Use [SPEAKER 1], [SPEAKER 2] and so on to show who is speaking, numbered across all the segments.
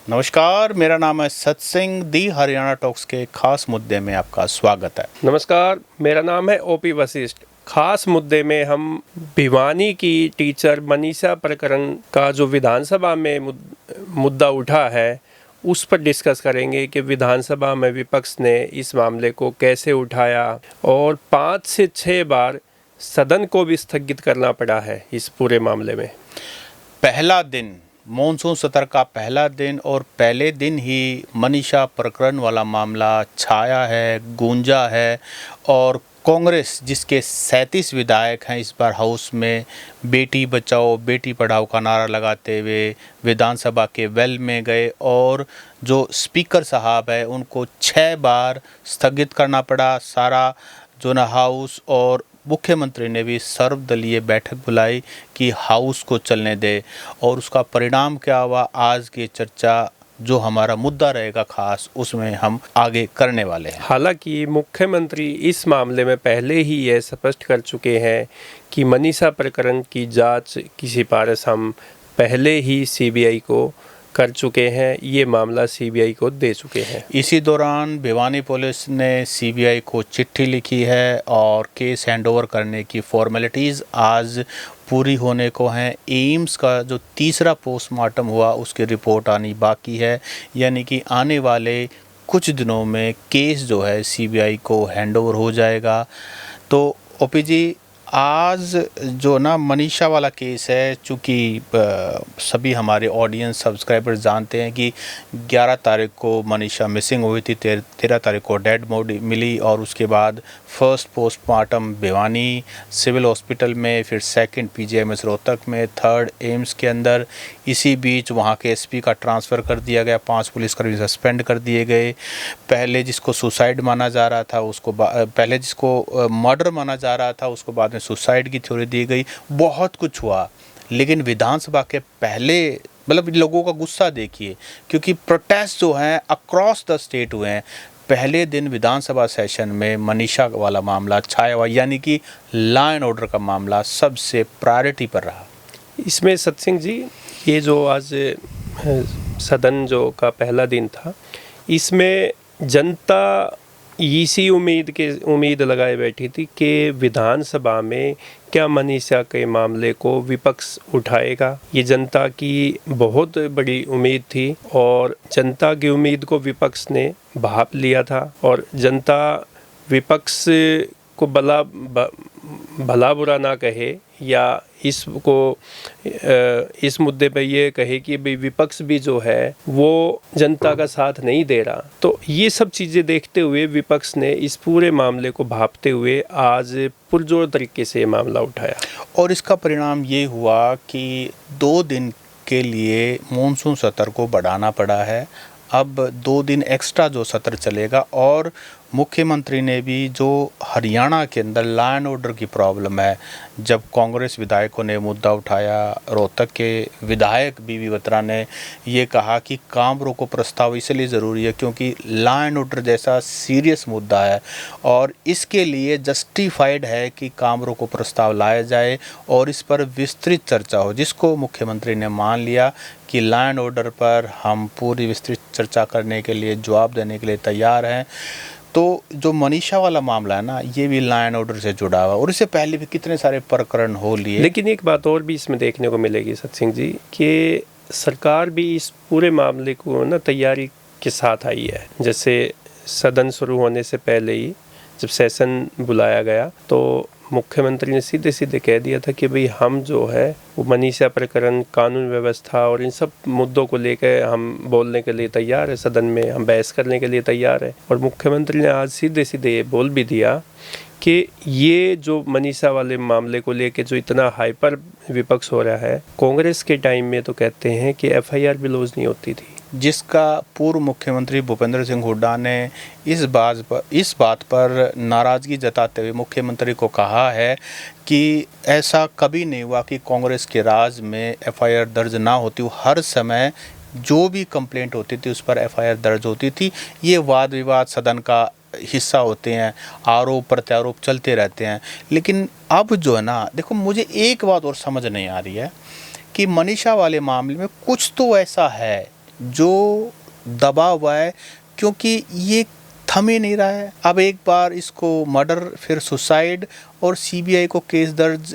[SPEAKER 1] नमस्कार, मेरा नाम है सत्सिंह। दी हरियाणा टॉक्स के खास मुद्दे में आपका स्वागत है।
[SPEAKER 2] नमस्कार, मेरा नाम है ओपी वशिष्ठ। खास मुद्दे में हम भिवानी की टीचर मनीषा प्रकरण का जो विधानसभा में मुद्दा उठा है उस पर डिस्कस करेंगे कि विधानसभा में विपक्ष ने इस मामले को कैसे उठाया और 5 से 6 बार सदन को भी स्थगित करना पड़ा है इस पूरे मामले में।
[SPEAKER 1] पहला दिन मॉनसून सत्र का पहला दिन और पहले दिन ही मनीषा प्रकरण वाला मामला छाया है, गूंजा है और कांग्रेस जिसके 37 विधायक हैं इस बार हाउस में बेटी बचाओ बेटी पढ़ाओ का नारा लगाते हुए विधानसभा के वेल में गए और जो स्पीकर साहब है उनको 6 बार स्थगित करना पड़ा सारा जो ना हाउस। और मुख्यमंत्री ने भी सर्वदलीय बैठक बुलाई कि हाउस को चलने दे और उसका परिणाम क्या हुआ आज की चर्चा जो हमारा मुद्दा रहेगा खास उसमें हम आगे करने वाले हैं।
[SPEAKER 2] हालांकि मुख्यमंत्री इस मामले में पहले ही यह स्पष्ट कर चुके हैं कि मनीषा प्रकरण की जांच की सिफारिश हम पहले ही सीबीआई को कर चुके हैं, ये मामला सीबीआई को दे चुके हैं।
[SPEAKER 1] इसी दौरान भिवानी पुलिस ने सीबीआई को चिट्ठी लिखी है और केस हैंडओवर करने की फॉर्मेलिटीज़ आज पूरी होने को हैं। एम्स का जो तीसरा पोस्टमार्टम हुआ उसकी रिपोर्ट आनी बाकी है, यानी कि आने वाले कुछ दिनों में केस जो है सीबीआई को हैंडओवर हो जाएगा। तो ओपी जी, आज जो ना मनीषा वाला केस है, चूँकि सभी हमारे ऑडियंस सब्सक्राइबर्स जानते हैं कि 11 तारीख को मनीषा मिसिंग हुई थी, 13 तारीख को डेड बॉडी मिली और उसके बाद first postmortem Bhiwani civil hospital में, फिर सेकंड पीजीआईएमएस रोहतक में, थर्ड एम्स के अंदर। इसी बीच वहाँ के एसपी का ट्रांसफ़र कर दिया गया, 5 पुलिसकर्मी सस्पेंड कर दिए गए। पहले जिसको सुसाइड माना जा रहा था उसको पहले जिसको मर्डर माना जा रहा था उसको बाद में सुसाइड की थ्योरी दी गई। बहुत कुछ हुआ, लेकिन विधानसभा के पहले मतलब लोगों का गुस्सा देखिए, क्योंकि प्रोटेस्ट जो हैं अक्रॉस द स्टेट हुए हैं। पहले दिन विधानसभा सेशन में मनीषा वाला मामला छाया हुआ, यानी कि लॉ एंड ऑर्डर का मामला सबसे प्रायोरिटी पर रहा।
[SPEAKER 2] इसमें सत्सिंह जी, ये जो आज सदन जो का पहला दिन था, इसमें जनता इसी उम्मीद लगाए बैठी थी कि विधानसभा में क्या मनीषा के मामले को विपक्ष उठाएगा। ये जनता की बहुत बड़ी उम्मीद थी और जनता की उम्मीद को विपक्ष ने भांप लिया था और जनता विपक्ष को भला बुरा ना कहे या इसको इस मुद्दे पे ये कहे कि भाई विपक्ष भी जो है वो जनता का साथ नहीं दे रहा। तो ये सब चीज़ें देखते हुए विपक्ष ने इस पूरे मामले को भांपते हुए आज पुरजोर तरीके से मामला उठाया
[SPEAKER 1] और इसका परिणाम ये हुआ कि 2 दिन के लिए मॉनसून सत्र को बढ़ाना पड़ा है। अब 2 दिन एक्स्ट्रा जो सत्र चलेगा और मुख्यमंत्री ने भी जो हरियाणा के अंदर लॉ एंड ऑर्डर की प्रॉब्लम है, जब कांग्रेस विधायकों ने मुद्दा उठाया, रोहतक के विधायक बीवी बत्रा ने ये कहा कि काम रोको प्रस्ताव इसलिए ज़रूरी है क्योंकि लॉ एंड ऑर्डर जैसा सीरियस मुद्दा है और इसके लिए जस्टिफाइड है कि काम रोको प्रस्ताव लाया जाए और इस पर विस्तृत चर्चा हो, जिसको मुख्यमंत्री ने मान लिया कि लॉ एंड ऑर्डर पर हम पूरी विस्तृत चर्चा करने के लिए, जवाब देने के लिए तैयार हैं। तो जो मनीषा वाला मामला है ना, ये भी लॉ एंड ऑर्डर से जुड़ा हुआ और इससे पहले भी कितने सारे प्रकरण हो लिए।
[SPEAKER 2] लेकिन एक बात और भी इसमें देखने को मिलेगी सत्सिंह जी कि सरकार भी इस पूरे मामले को ना तैयारी के साथ आई है। जैसे सदन शुरू होने से पहले ही जब सेशन बुलाया गया तो मुख्यमंत्री ने सीधे सीधे कह दिया था कि भाई हम जो है वो मनीषा प्रकरण, कानून व्यवस्था और इन सब मुद्दों को लेकर हम बोलने के लिए तैयार है, सदन में हम बहस करने के लिए तैयार है। और मुख्यमंत्री ने आज सीधे सीधे ये बोल भी दिया कि ये जो मनीषा वाले मामले को लेके जो इतना हाइपर विपक्ष हो रहा है, कांग्रेस के टाइम में तो कहते हैं कि एफआईआर भी लॉन्च नहीं होती थी,
[SPEAKER 1] जिसका पूर्व मुख्यमंत्री भूपेंद्र सिंह हुड्डा ने इस बात पर नाराज़गी जताते हुए मुख्यमंत्री को कहा है कि ऐसा कभी नहीं हुआ कि कांग्रेस के राज में एफआईआर दर्ज ना होती। हर समय जो भी कंप्लेंट होती थी उस पर एफआईआर दर्ज होती थी। ये वाद विवाद सदन का हिस्सा होते हैं, आरोप प्रत्यारोप चलते रहते हैं। लेकिन अब जो है ना, देखो मुझे एक बात और समझ नहीं आ रही है कि मनीषा वाले मामले में कुछ तो ऐसा है जो दबा हुआ है, क्योंकि ये थम ही नहीं रहा है। अब एक बार इसको मर्डर, फिर सुसाइड, और सीबीआई को केस दर्ज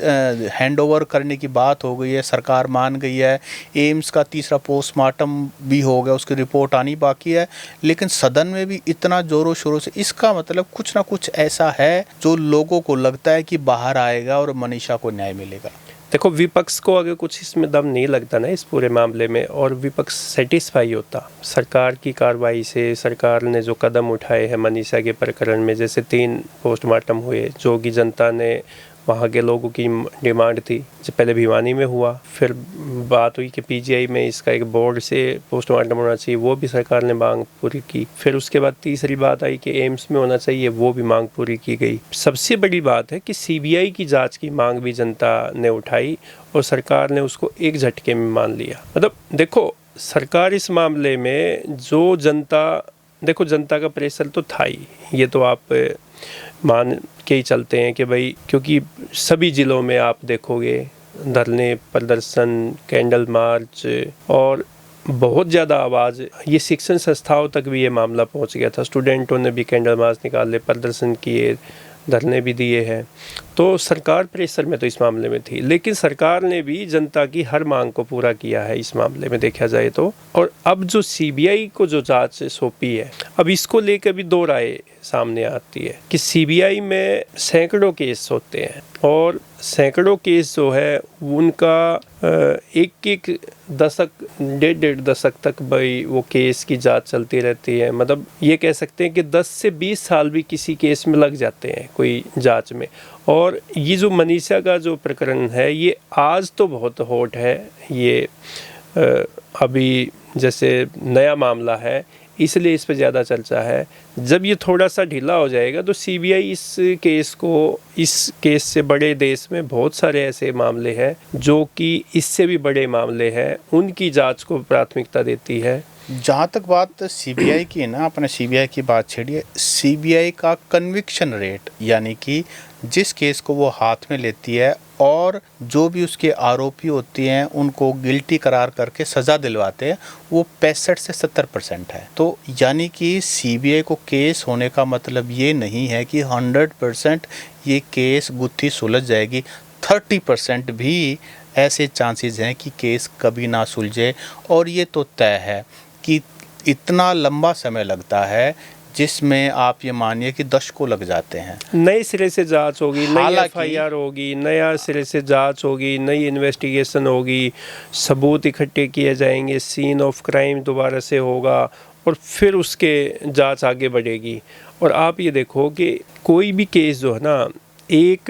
[SPEAKER 1] हैंड ओवर करने की बात हो गई है, सरकार मान गई है। एम्स का तीसरा पोस्टमार्टम भी हो गया, उसकी रिपोर्ट आनी बाकी है, लेकिन सदन में भी इतना जोरों शोरों से, इसका मतलब कुछ ना कुछ ऐसा है जो लोगों को लगता है कि बाहर आएगा और मनीषा को न्याय मिलेगा।
[SPEAKER 2] देखो, विपक्ष को अगर कुछ इसमें दम नहीं लगता ना इस पूरे मामले में, और विपक्ष सेटिस्फाई होता सरकार की कार्रवाई से, सरकार ने जो कदम उठाए हैं मनीषा के प्रकरण में, जैसे 3 पोस्टमार्टम हुए, जो कि जनता ने, वहाँ के लोगों की डिमांड थी, जो पहले भिवानी में हुआ, फिर बात हुई कि पीजीआई में इसका एक बोर्ड से पोस्टमार्टम होना चाहिए, वो भी सरकार ने मांग पूरी की। फिर उसके बाद तीसरी बात आई कि एम्स में होना चाहिए, वो भी मांग पूरी की गई। सबसे बड़ी बात है कि सीबीआई की जांच की मांग भी जनता ने उठाई और सरकार ने उसको एक झटके में मान लिया। मतलब देखो, सरकार इस मामले में जो देखो जनता का प्रेशर तो था ही, ये तो आप मान के ही चलते हैं कि भाई, क्योंकि सभी ज़िलों में आप देखोगे धरने, प्रदर्शन, कैंडल मार्च, और बहुत ज़्यादा आवाज़, ये शिक्षण संस्थाओं तक भी ये मामला पहुंच गया था। स्टूडेंटों ने भी कैंडल मार्च निकाले, प्रदर्शन किए, धरने भी दिए हैं। तो सरकार प्रेशर में तो इस मामले में थी, लेकिन सरकार ने भी जनता की हर मांग को पूरा किया है इस मामले में देखा जाए तो। और अब जो सीबीआई को जो जांच सौंपी है, अब इसको लेकर भी 2 राय सामने आती है कि सीबीआई में सैकड़ों केस होते हैं, और सैकड़ों केस जो है उनका एक दशक, 1.5 दशक तक भाई वो केस की जांच चलती रहती है। मतलब ये कह सकते हैं कि 10 से 20 साल भी किसी केस में लग जाते हैं कोई जांच में। और ये जो मनीषा का जो प्रकरण है, ये आज तो बहुत हॉट है, ये अभी जैसे नया मामला है इसलिए इस पे ज़्यादा चर्चा है। जब ये थोड़ा सा ढीला हो जाएगा तो सीबीआई इस केस से बड़े देश में बहुत सारे ऐसे मामले हैं जो कि इससे भी बड़े मामले हैं, उनकी जांच को प्राथमिकता देती है।
[SPEAKER 1] जहाँ तक बात सीबीआई की है ना, अपने सीबीआई की बात छेड़िए। सीबीआई का कन्विक्शन रेट, यानी कि जिस केस को वो हाथ में लेती है और जो भी उसके आरोपी होते हैं उनको गिल्टी करार करके सज़ा दिलवाते हैं, वो 65 से 70% है। तो यानी कि सीबीआई को केस होने का मतलब ये नहीं है कि 100% ये केस गुत्थी सुलझ जाएगी। 30% भी ऐसे चांसेस हैं कि केस कभी ना सुलझे, और ये तो तय है कि इतना लंबा समय लगता है जिसमें आप ये मानिए कि दशकों लग जाते हैं।
[SPEAKER 2] नए सिरे से जांच होगी, नई एफआईआर होगी, नया सिरे से जांच होगी, नई इन्वेस्टिगेशन होगी, सबूत इकट्ठे किए जाएंगे, सीन ऑफ क्राइम दोबारा से होगा, और फिर उसके जांच आगे बढ़ेगी। और आप ये देखो कि कोई भी केस जो है ना, एक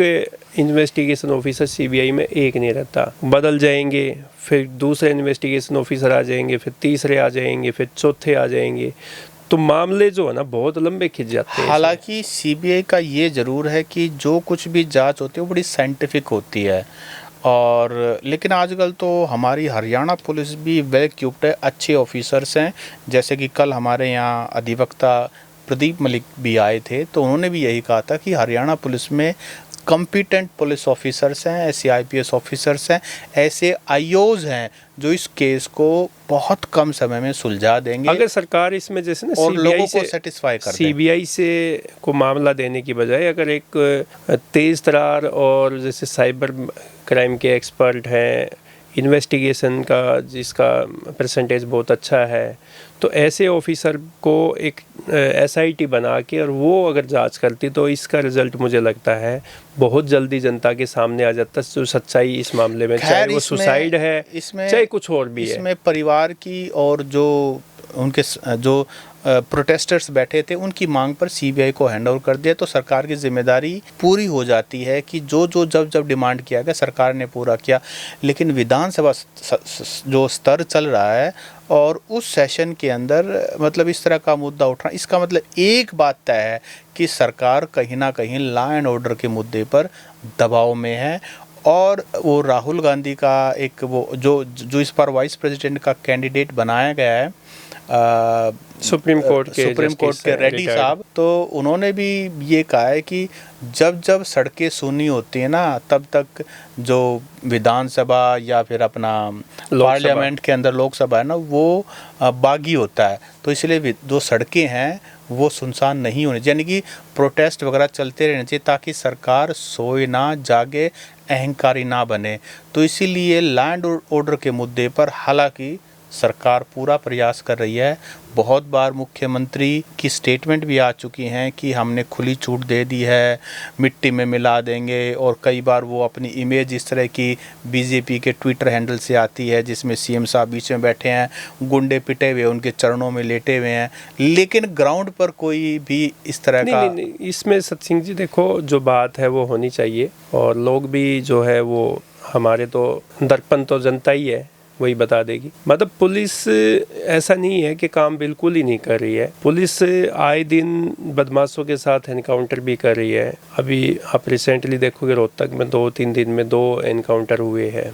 [SPEAKER 2] इन्वेस्टिगेशन ऑफिसर सीबीआई में एक नहीं रहता, बदल जाएंगे, फिर दूसरे इन्वेस्टिगेशन ऑफिसर आ जाएंगे, फिर तीसरे आ जाएंगे, फिर चौथे आ जाएंगे। तो मामले जो है ना बहुत लंबे खिंच जाते हैं।
[SPEAKER 1] हालांकि सीबीआई का ये ज़रूर है कि जो कुछ भी जांच होती है वो बड़ी साइंटिफिक होती है, और लेकिन आजकल तो हमारी हरियाणा पुलिस भी वेल इक्विप्ड है, अच्छे ऑफिसर्स हैं। जैसे कि कल हमारे यहाँ अधिवक्ता प्रदीप मलिक भी आए थे, तो उन्होंने भी यही कहा था कि हरियाणा पुलिस में कॉम्पिटेंट पुलिस ऑफिसर्स हैं, ऐसे आईपीएस ऑफिसर्स हैं, ऐसे आईओज हैं जो इस केस को बहुत कम समय में सुलझा देंगे
[SPEAKER 2] अगर सरकार इसमें जैसे ना
[SPEAKER 1] और लोगों को सेटिस्फाई कर दें।
[SPEAKER 2] सीबीआई से को मामला देने की बजाय अगर एक तेज तरार और जैसे साइबर क्राइम के एक्सपर्ट हैं, इन्वेस्टिगेशन का जिसका परसेंटेज बहुत अच्छा है, तो ऐसे ऑफिसर को एक एसआईटी बना के और वो अगर जांच करती तो इसका रिजल्ट मुझे लगता है बहुत जल्दी जनता के सामने आ जाता, जो सच्चाई इस मामले में, चाहे वो सुसाइड है, चाहे कुछ और भी है।
[SPEAKER 1] इसमें परिवार की और जो उनके जो प्रोटेस्टर्स बैठे थे उनकी मांग पर सीबीआई को हैंडओवर कर दिया, तो सरकार की जिम्मेदारी पूरी हो जाती है कि जब डिमांड किया गया सरकार ने पूरा किया। लेकिन विधानसभा जो स्तर चल रहा है और उस सेशन के अंदर मतलब इस तरह का मुद्दा उठना, इसका मतलब एक बात तय है कि सरकार कहीं ना कहीं लॉ एंड ऑर्डर के मुद्दे पर दबाव में है। और वो राहुल गांधी का एक वो जो इस बार वाइस प्रेसिडेंट का कैंडिडेट बनाया गया है,
[SPEAKER 2] सुप्रीम कोर्ट के
[SPEAKER 1] रेड्डी
[SPEAKER 2] retired।
[SPEAKER 1] साहब, तो उन्होंने भी ये कहा है कि जब जब सड़कें सूनी होती है ना, तब तक जो विधानसभा या फिर अपना पार्लियामेंट के अंदर लोकसभा है ना, वो बागी होता है। तो इसलिए जो सड़कें हैं वो सुनसान नहीं होनी, यानी कि प्रोटेस्ट वगैरह चलते रहने चाहिए ताकि सरकार सोए ना, जागे, अहंकारी ना बने। तो इसीलिए लैंड ऑर्डर के मुद्दे पर हालांकि सरकार पूरा प्रयास कर रही है। बहुत बार मुख्यमंत्री की स्टेटमेंट भी आ चुकी हैं कि हमने खुली छूट दे दी है, मिट्टी में मिला देंगे, और कई बार वो अपनी इमेज इस तरह की बीजेपी के ट्विटर हैंडल से आती है जिसमें सीएम साहब बीच में बैठे हैं, गुंडे पिटे हुए उनके चरणों में लेटे हुए हैं, लेकिन ग्राउंड पर कोई भी इस तरह का
[SPEAKER 2] नहीं, इसमें सतसिंह जी देखो, जो बात है वो होनी चाहिए, और लोग भी जो है वो हमारे तो दर्पण तो जनता ही है, वही बता देगी। मतलब पुलिस ऐसा नहीं है कि काम बिल्कुल ही नहीं कर रही है। पुलिस आए दिन बदमाशों के साथ एनकाउंटर भी कर रही है। अभी आप रिसेंटली देखोगे रोहतक में 2-3 दिन में 2 एनकाउंटर हुए हैं,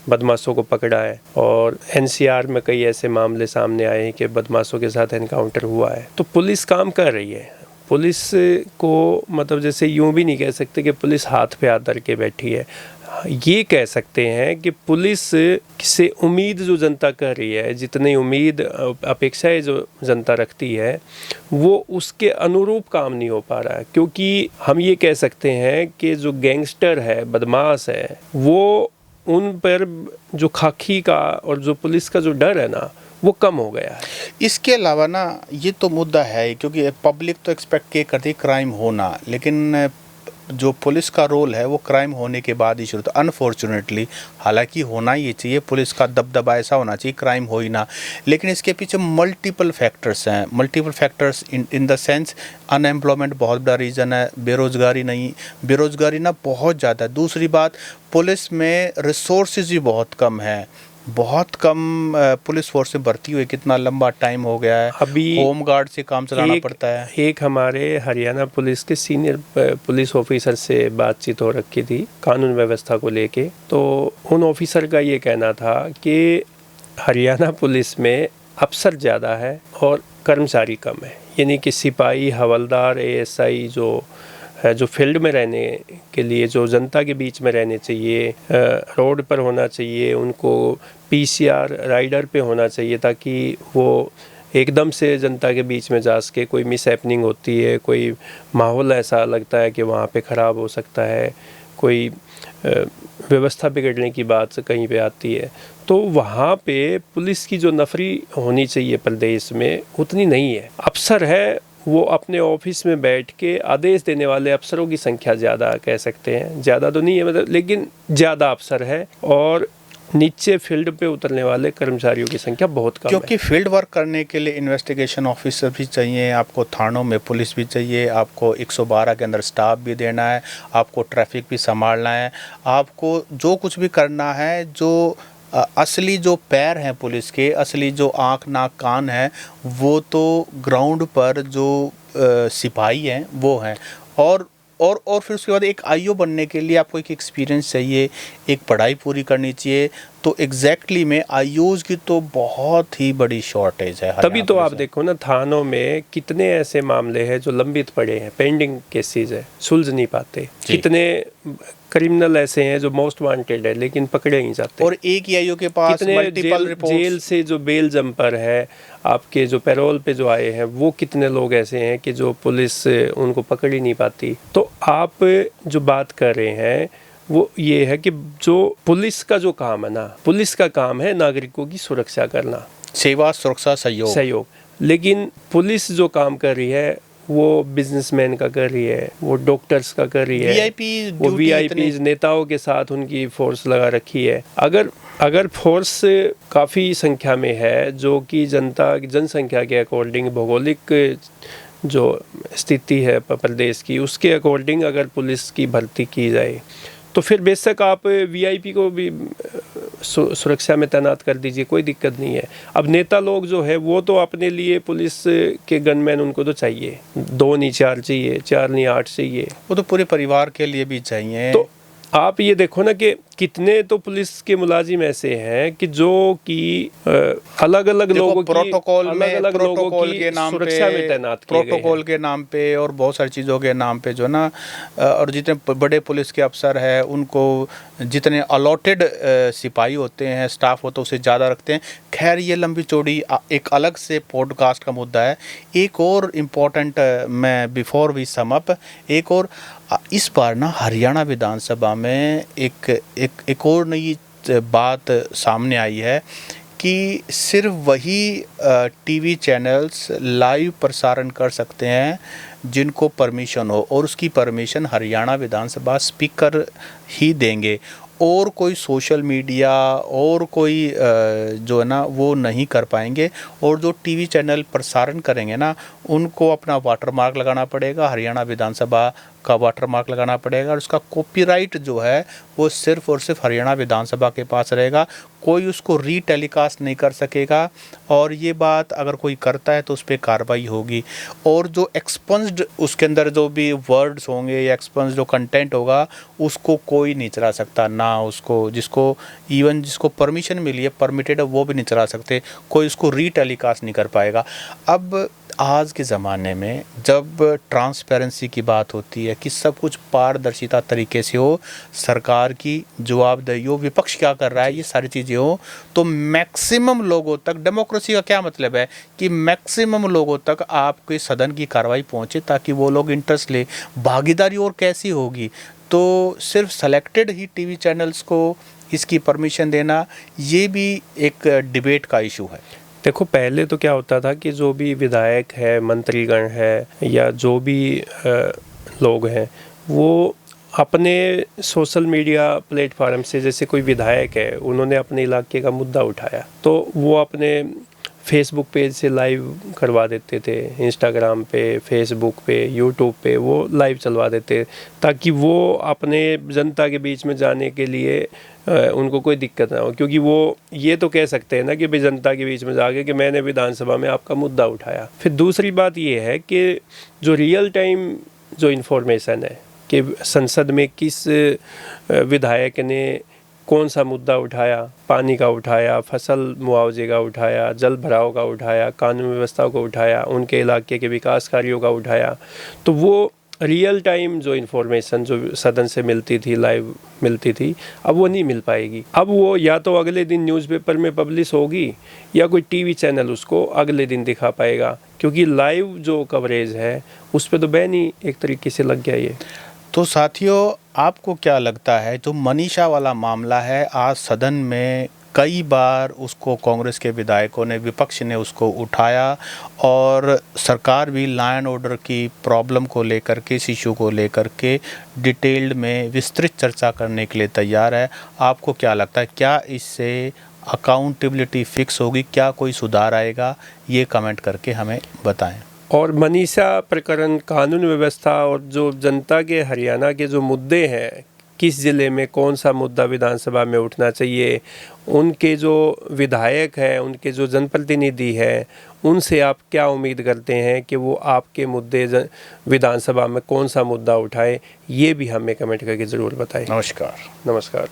[SPEAKER 2] बदमाशों को पकड़ा है। और एनसीआर में कई ऐसे मामले सामने आए हैं कि बदमाशों के साथ एनकाउंटर हुआ है। तो पुलिस काम कर रही है। पुलिस को मतलब जैसे यूं भी नहीं कह सकते कि पुलिस हाथ पे हाथ धर के बैठी है। ये कह सकते हैं कि पुलिस से उम्मीद जो जनता कर रही है, जितनी उम्मीद अपेक्षाएं जो जनता रखती है, वो उसके अनुरूप काम नहीं हो पा रहा है। क्योंकि हम ये कह सकते हैं कि जो गैंगस्टर है, बदमाश है, वो उन पर जो खाकी का और जो पुलिस का जो डर है ना, वो कम हो गया है।
[SPEAKER 1] इसके अलावा ना ये तो मुद्दा है, क्योंकि पब्लिक तो एक्सपेक्ट ये करती है क्राइम होना, लेकिन जो पुलिस का रोल है वो क्राइम होने के बाद ही शुरू होता है अनफॉर्चुनेटली। हालांकि होना ही चाहिए, पुलिस का दबदबा ऐसा होना चाहिए क्राइम हो ही ना, लेकिन इसके पीछे मल्टीपल फैक्टर्स हैं। Multiple factors in the sense unemployment बहुत बड़ा रीज़न है, बेरोज़गारी ना बहुत ज़्यादा है। दूसरी बात, पुलिस में रिसोर्सेज भी बहुत कम है, बहुत कम पुलिस फोर्स में भर्ती हुए कितना लंबा टाइम हो गया है।
[SPEAKER 2] अभी
[SPEAKER 1] होम गार्ड से काम चलाना पड़ता है।
[SPEAKER 2] एक हमारे हरियाणा पुलिस के सीनियर पुलिस ऑफिसर से बातचीत हो रखी थी कानून व्यवस्था को लेके, तो उन ऑफिसर का ये कहना था कि हरियाणा पुलिस में अफसर ज़्यादा है और कर्मचारी कम है। यानी कि सिपाही, हवलदार, एएसआई जो फील्ड में रहने के लिए, जो जनता के बीच में रहने चाहिए, रोड पर होना चाहिए, उनको पीसीआर राइडर पे होना चाहिए ताकि वो एकदम से जनता के बीच में जा सके। कोई मिस हैपनिंग होती है, कोई माहौल ऐसा लगता है कि वहाँ पे ख़राब हो सकता है, कोई व्यवस्था बिगड़ने की बात कहीं पे आती है, तो वहाँ पे पुलिस की जो नफरी होनी चाहिए प्रदेश में उतनी नहीं है। अफसर है, वो अपने ऑफिस में बैठ के आदेश देने वाले अफसरों की संख्या ज़्यादा कह सकते हैं, ज़्यादा तो नहीं है मतलब, लेकिन ज़्यादा अफसर है, और नीचे फील्ड पे उतरने वाले कर्मचारियों की संख्या बहुत कम है।
[SPEAKER 1] क्योंकि फील्ड वर्क करने के लिए इन्वेस्टिगेशन ऑफिसर भी चाहिए, आपको थानों में पुलिस भी चाहिए, आपको 112 के अंदर स्टाफ भी देना है, आपको ट्रैफिक भी संभालना है, आपको जो कुछ भी करना है, जो असली जो पैर हैं पुलिस के, असली जो आँख नाक कान है, वो तो ग्राउंड पर जो सिपाही हैं वो हैं। और फिर उसके बाद एक आईओ बनने के लिए आपको एक एक्सपीरियंस चाहिए, एक पढ़ाई पूरी करनी चाहिए। तो एग्जैक्टली में आईओज़ की तो बहुत ही बड़ी शॉर्टेज है।
[SPEAKER 2] तभी तो आप देखो ना, थानों में कितने ऐसे मामले हैं जो लंबित पड़े हैं, पेंडिंग केसेस है, सुलझ नहीं पाते। कितने क्रिमिनल ऐसे हैं जो मोस्ट वांटेड है लेकिन पकड़े नहीं जाते।
[SPEAKER 1] और एक ही आईओ के पास मल्टीपल रिपोर्ट्स।
[SPEAKER 2] जेल से जो बेल जंपर है, आपके जो पैरोल पे जो आए हैं, वो कितने लोग ऐसे हैं कि जो पुलिस उनको पकड़ ही नहीं पाती। तो आप जो बात कर रहे हैं वो ये है कि जो पुलिस का जो काम है ना, पुलिस का काम है नागरिकों की सुरक्षा करना,
[SPEAKER 1] सेवा, सुरक्षा, सहयोग।
[SPEAKER 2] लेकिन पुलिस जो काम कर रही है वो बिजनेसमैन का कर रही है, वो डॉक्टर्स का कर रही है, वो वीआईपी नेताओं के साथ उनकी फोर्स लगा रखी है। अगर फोर्स काफ़ी संख्या में है, जो कि जनसंख्या के अकॉर्डिंग, भौगोलिक जो स्थिति है प्रदेश की, उसके अकॉर्डिंग अगर पुलिस की भर्ती की जाए तो फिर बेशक आप वीआईपी को भी सुरक्षा में तैनात कर दीजिए, कोई दिक्कत नहीं है। अब नेता लोग जो है वो तो अपने लिए पुलिस के गनमैन उनको तो चाहिए, 2 नहीं 4 चाहिए, 4 नहीं 8 चाहिए,
[SPEAKER 1] वो तो पूरे परिवार के लिए भी चाहिए।
[SPEAKER 2] तो आप ये देखो ना कि कितने तो पुलिस के मुलाजिम ऐसे हैं कि जो कि अलग अलग लोगों की
[SPEAKER 1] प्रोटोकॉल के नाम
[SPEAKER 2] सुरक्षा में तैनात किए गए हैं।
[SPEAKER 1] प्रोटोकॉल के नाम पे और बहुत सारी चीज़ों के नाम पे जो ना और जितने बड़े पुलिस के अफसर हैं उनको जितने अलॉटेड सिपाही होते हैं, स्टाफ होता है, उससे ज़्यादा रखते हैं। खैर ये लंबी चौड़ी एक अलग से पॉडकास्ट का मुद्दा है। एक और इम्पोर्टेंट मैं बिफोर वी सम अप एक और इस बार ना हरियाणा विधानसभा में एक और नई बात सामने आई है कि सिर्फ वही टीवी चैनल्स लाइव प्रसारण कर सकते हैं जिनको परमिशन हो, और उसकी परमिशन हरियाणा विधानसभा स्पीकर ही देंगे। और कोई सोशल मीडिया और कोई जो है ना वो नहीं कर पाएंगे। और जो टीवी चैनल प्रसारण करेंगे ना उनको अपना वाटरमार्क लगाना पड़ेगा, हरियाणा विधानसभा का वाटरमार्क लगाना पड़ेगा, और उसका कॉपीराइट जो है वो सिर्फ और सिर्फ हरियाणा विधानसभा के पास रहेगा। कोई उसको रीटेलीकास्ट नहीं कर सकेगा, और ये बात अगर कोई करता है तो उस पर कार्रवाई होगी। और जो एक्सपंस्ड उसके अंदर जो भी वर्ड्स होंगे या एक्सपंस्ड जो कंटेंट होगा उसको कोई नहीं चला सकता, ना उसको जिसको परमिशन मिली है, परमिटेड है, वो भी नहीं चला सकते। कोई उसको रीटेलीकास्ट नहीं कर पाएगा। अब आज के ज़माने में जब ट्रांसपेरेंसी की बात होती है कि सब कुछ पारदर्शिता तरीके से हो, सरकार की जवाबदेही हो, विपक्ष क्या कर रहा है, ये सारी चीज़ें हो, तो मैक्सिमम लोगों तक डेमोक्रेसी का क्या मतलब है कि मैक्सिमम लोगों तक आपके सदन की कार्रवाई पहुंचे ताकि वो लोग इंटरेस्ट ले। भागीदारी और कैसी होगी? तो सिर्फ सेलेक्टेड ही टीवी चैनल्स को इसकी परमिशन देना, ये भी एक डिबेट का इशू है।
[SPEAKER 2] देखो, पहले तो क्या होता था कि जो भी विधायक है, मंत्रीगण है या जो भी लोग हैं वो अपने सोशल मीडिया प्लेटफॉर्म से, जैसे कोई विधायक है उन्होंने अपने इलाके का मुद्दा उठाया तो वो अपने फेसबुक पेज से लाइव करवा देते थे, इंस्टाग्राम पे, फेसबुक पे, यूट्यूब पे वो लाइव चलवा देते ताकि वो अपने जनता के बीच में जाने के लिए उनको कोई दिक्कत ना हो। क्योंकि वो ये तो कह सकते हैं ना कि भाई जनता के बीच में जाके कि मैंने विधानसभा में आपका मुद्दा उठाया। फिर दूसरी बात ये है कि जो रियल टाइम जो इन्फॉर्मेशन है कि संसद में किस विधायक ने कौन सा मुद्दा उठाया, पानी का उठाया, फसल मुआवजे का उठाया, जल भराव का उठाया, कानून व्यवस्था को उठाया, उनके इलाके के विकास कार्यों का उठाया, तो वो रियल टाइम जो इन्फॉर्मेशन जो सदन से मिलती थी, लाइव मिलती थी, अब वो नहीं मिल पाएगी। अब वो या तो अगले दिन न्यूज़पेपर में पब्लिश होगी या कोई टीवी चैनल उसको अगले दिन दिखा पाएगा, क्योंकि लाइव जो कवरेज है उस पर तो बैन ही एक तरीके से लग गया ये।
[SPEAKER 1] तो साथियों, आपको क्या लगता है जो मनीषा वाला मामला है, आज सदन में कई बार उसको कांग्रेस के विधायकों ने, विपक्ष ने उसको उठाया और सरकार भी लॉ एंड ऑर्डर की प्रॉब्लम को लेकर के, इस इशू को लेकर के डिटेल्ड में विस्तृत चर्चा करने के लिए तैयार है। आपको क्या लगता है, क्या इससे अकाउंटेबिलिटी फिक्स होगी, क्या कोई सुधार आएगा? ये कमेंट करके हमें बताएं।
[SPEAKER 2] और मनीषा प्रकरण, कानून व्यवस्था और जो जनता के हरियाणा के जो मुद्दे हैं, किस ज़िले में कौन सा मुद्दा विधानसभा में उठना चाहिए, उनके जो विधायक हैं, उनके जो जनप्रतिनिधि हैं, उनसे आप क्या उम्मीद करते हैं कि वो आपके मुद्दे विधानसभा में कौन सा मुद्दा उठाए, ये भी हमें कमेंट करके ज़रूर बताएं।
[SPEAKER 1] नमस्कार।
[SPEAKER 2] नमस्कार।